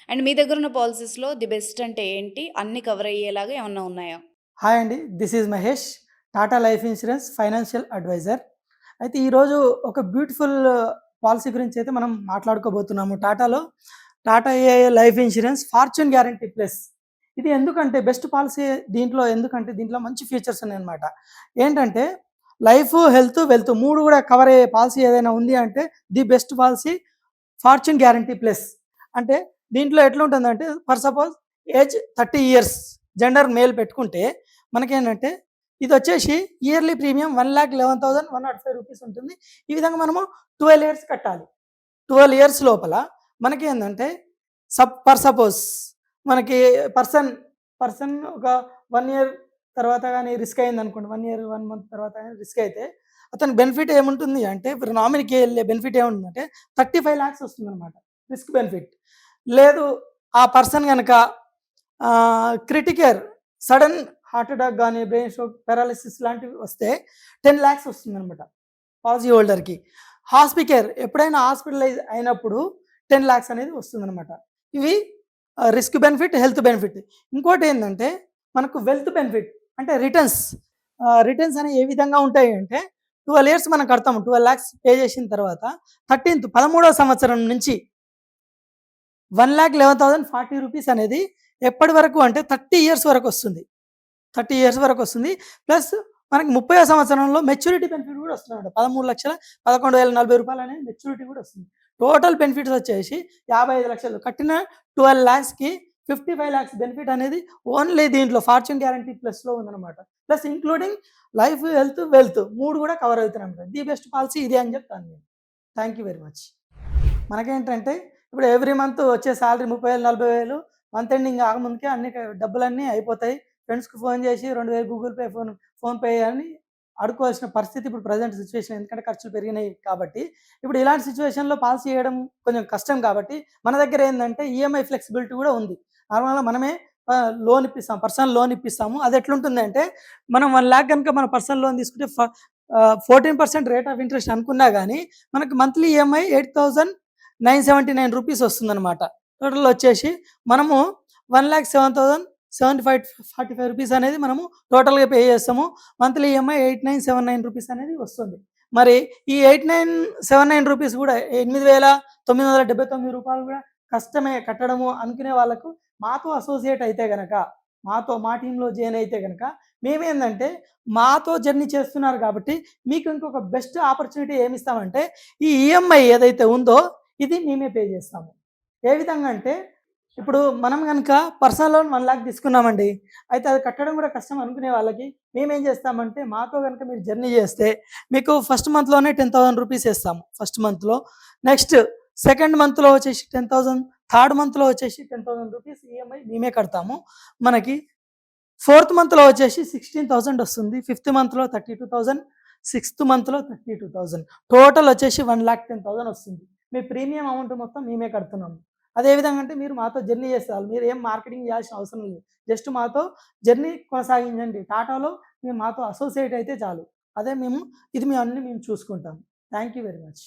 And మీ దగ్గరున్న పాలిసీస్‌లో the best అంటే ఏంటి? అన్నీ కవర్ అయ్యేలాగా ఏమన్నా ఉన్నాయా? హాయ్ అండి. This is Mahesh. Tata life insurance financial advisor. అయితే ఈరోజు ఒక బ్యూటిఫుల్ పాలిసీ గురించి అయితే మనం మాట్లాడుకోబోతున్నాము. Tata AI life insurance fortune guarantee plus. ఇది ఎందుకంటే బెస్ట్ పాలిసీ ఎందుకంటే దీంట్లో మంచి ఫీచర్స్ ఉన్నాయన్నమాట. ఏంటంటే లైఫ్, హెల్త్, వెల్త్ 3 కూడా కవర్ అయ్యే పాలిసీ ఏదైనా ఉంది అంటే the best policy fortune guarantee plus. అంటే దీంట్లో ఎట్లుంటుందంటే for suppose age 30 years gender male పెట్టుకుంటే మనకేంటంటే ఇది వచ్చేసి ఇయర్లీ ప్రీమియం 1,11,105 రూపీస్ ఉంటుంది. ఈ విధంగా మనము 12 ఇయర్స్ కట్టాలి. 12 ఇయర్స్ లోపల మనకేంటంటే ఫర్ సపోజ్ మనకి పర్సన్ పర్సన్ ఒక 1 ఇయర్ తర్వాత కానీ రిస్క్ అయింది అనుకోండి, 1 ఇయర్ 1 మంత్ తర్వాత రిస్క్ అయితే అతనికి బెనిఫిట్ ఏముంటుంది అంటే, ఇప్పుడు నామినీకి వెళ్ళే బెనిఫిట్ ఏముంటుందంటే 35 లాక్స్ వస్తుంది అనమాట రిస్క్ బెనిఫిట్. లేదు ఆ పర్సన్ కనుక క్రిటికల్ సడన్ హార్ట్ అటాక్ కానీ బ్రెయిన్ స్ట్రోక్ పారాలిసిస్ లాంటివి వస్తే 10 లాక్స్ వస్తుందన్నమాట పాలసీ హోల్డర్కి. హాస్పికేర్ ఎప్పుడైనా హాస్పిటలైజ్ అయినప్పుడు 10 లాక్స్ అనేది వస్తుందన్నమాట. ఇవి రిస్క్ బెనిఫిట్, హెల్త్ బెనిఫిట్. ఇంకోటి ఏంటంటే మనకు వెల్త్ బెనిఫిట్ అంటే రిటర్న్స్ అనేవి ఏ విధంగా ఉంటాయి అంటే 12 ఇయర్స్ మనం కడతాము. 12 లాక్స్ పే చేసిన తర్వాత 13వ సంవత్సరం నుంచి 1,11,040 రూపీస్ అనేది ఎప్పటి వరకు అంటే 30 ఇయర్స్ వరకు వస్తుంది. 30 ఇయర్స్ వరకు వస్తుంది. ప్లస్ మనకి 30వ సంవత్సరంలో మెచ్యూరిటీ బెనిఫిట్ కూడా వస్తుందన్నమాట. 13,11,040 రూపాయలు అనేది మెచ్యూరిటీ కూడా వస్తుంది. టోటల్ బెనిఫిట్స్ వచ్చేసి 55 లక్షలు. కట్టిన 12 లాక్స్‌కి 55 లాక్స్ బెనిఫిట్ అనేది ఓన్లీ దీంట్లో ఫార్చ్యూన్ గ్యారంటీ ప్లస్‌లో ఉందన్నమాట. Plus including life, health, wealth 3 కూడా కవర్ అవుతున్నాయన్నమాట. ది బెస్ట్ పాలసీ ఇదే అని చెప్తాను నేను. Thank you very much. మనకేంటంటే ఇప్పుడు ఎవ్రీ మంత్ వచ్చే సాలరీ 30,000, 40,000 మంత్ ఎండింగ్ ఆగముందుకే అన్ని డబ్బులన్నీ అయిపోతాయి. ఫ్రెండ్స్‌కి ఫోన్ చేసి 2,000 గూగుల్ పే, ఫోన్‌పే అని అడుక్కోవాల్సిన పరిస్థితి ఇప్పుడు ప్రెజెంట్ సిచ్యువేషన్. ఎందుకంటే ఖర్చులు పెరిగినాయి కాబట్టి. ఇప్పుడు ఇలాంటి సిచ్యువేషన్‌లో పాలసీ చేయడం కొంచెం కష్టం కాబట్టి మన దగ్గర ఏందంటే ఈఎంఐ ఫ్లెక్సిబిలిటీ కూడా ఉంది. నార్మల్‌గా మనమే లోన్ ఇప్పిస్తాం. పర్సనల్ లోన్ ఇప్పిస్తాము. అది ఎట్లుంటుందంటే మనం 1,00,000 కనుక మన పర్సనల్ లోన్ తీసుకుంటే 14% రేట్ ఆఫ్ ఇంట్రెస్ట్ అనుకున్నా గానీ మనకు మంత్లీ ఈఎంఐ 8,979 రూపీస్ వస్తుందన్నమాట. టోటల్ వచ్చేసి మనము 1,07,745 రూపీస్ అనేది మనము టోటల్‌గా పే చేస్తాము. మంత్లీ ఈఎంఐ 8,979 రూపీస్ అనేది వస్తుంది. మరి ఈ 8,979 రూపీస్ కూడా 8,979 రూపాయలు కూడా కష్టమే కట్టడము అనుకునే వాళ్ళకు మాతో అసోసియేట్ అయితే గనక, మా టీమ్‌లో జాయిన్ అయితే గనక మేమేందంటే మాతో జర్నీ చేస్తున్నారు కాబట్టి మీకు ఇంకొక బెస్ట్ ఆపర్చునిటీ ఏమిస్తామంటే ఈ ఈఎంఐ ఏదైతే ఉందో ఇది మేమే పే చేస్తాము. ఏ విధంగా అంటే ఇప్పుడు మనం గనక పర్సనల్ లోన్ 1,00,000 తీసుకున్నామండి. అయితే అది కట్టడం కూడా కష్టం అనుకునే వాళ్ళకి మేమేం చేస్తామంటే మాతో గనక మీరు జర్నీ చేస్తే మీకు ఫస్ట్ మంత్‌లోనే 10,000 రూపీస్ ఏస్తాము. ఫస్ట్ మంత్‌లో. నెక్స్ట్ సెకండ్ మంత్‌లో వచ్చేసి 10,000, థర్డ్ మంత్‌లో వచ్చేసి 10,000 రూపీస్ ఈఎంఐ మేమే కడతాము. మనకి ఫోర్త్ మంత్‌లో వచ్చేసి 16,000 వస్తుంది. ఫిఫ్త్ మంత్‌లో 32,000, సిక్స్త్ మంత్‌లో 32,000. టోటల్ వచ్చేసి 1,10,000 వస్తుంది. మీ ప్రీమియం అమౌంట్ మొత్తం మేమే కడుతున్నాము. అదే విధంగా అంటే మీరు మాతో జర్నీ చేస్తే చాలు. మీరు ఏం మార్కెటింగ్ చేయాల్సిన అవసరం లేదు. జస్ట్ మాతో జర్నీ కొనసాగించండి. టాటాలో మీరు మాతో అసోసియేట్ అయితే చాలు. అదే మేము అన్నీ మేము చూసుకుంటాం. Thank you very much.